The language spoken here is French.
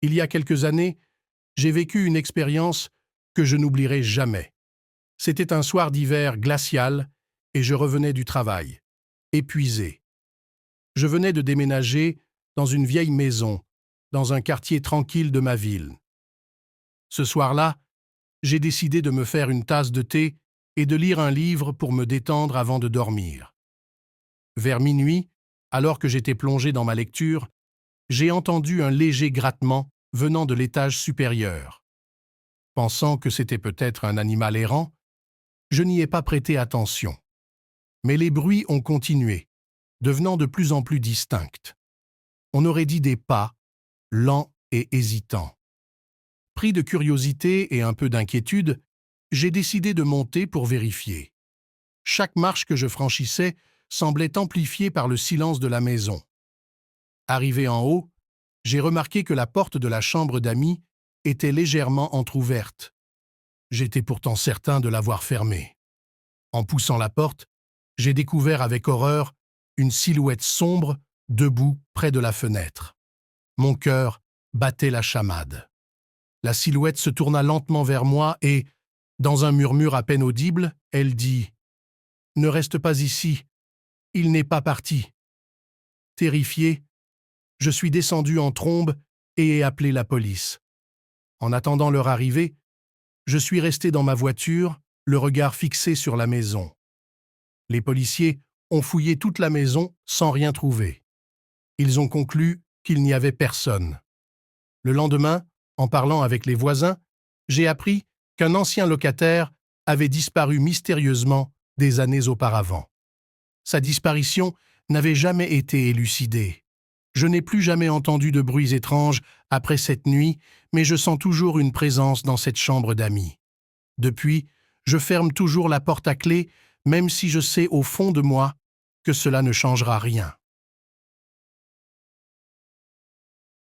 Il y a quelques années, j'ai vécu une expérience que je n'oublierai jamais. C'était un soir d'hiver glacial et je revenais du travail, épuisé. Je venais de déménager dans une vieille maison, dans un quartier tranquille de ma ville. Ce soir-là, j'ai décidé de me faire une tasse de thé et de lire un livre pour me détendre avant de dormir. Vers minuit, alors que j'étais plongé dans ma lecture, j'ai entendu un léger grattement venant de l'étage supérieur. Pensant que c'était peut-être un animal errant, je n'y ai pas prêté attention. Mais les bruits ont continué, devenant de plus en plus distincts. On aurait dit des pas, lents et hésitants. Pris de curiosité et un peu d'inquiétude, j'ai décidé de monter pour vérifier. Chaque marche que je franchissais semblait amplifiée par le silence de la maison. Arrivé en haut, j'ai remarqué que la porte de la chambre d'amis était légèrement entr'ouverte. J'étais pourtant certain de l'avoir fermée. En poussant la porte, j'ai découvert avec horreur une silhouette sombre debout près de la fenêtre. Mon cœur battait la chamade. La silhouette se tourna lentement vers moi et, dans un murmure à peine audible, elle dit « Ne reste pas ici, il n'est pas parti ». Terrifié, je suis descendu en trombe et ai appelé la police. En attendant leur arrivée, je suis resté dans ma voiture, le regard fixé sur la maison. Les policiers ont fouillé toute la maison sans rien trouver. Ils ont conclu qu'il n'y avait personne. Le lendemain, en parlant avec les voisins, j'ai appris qu'un ancien locataire avait disparu mystérieusement des années auparavant. Sa disparition n'avait jamais été élucidée. Je n'ai plus jamais entendu de bruits étranges après cette nuit, mais je sens toujours une présence dans cette chambre d'amis. Depuis, je ferme toujours la porte à clé, même si je sais au fond de moi que cela ne changera rien.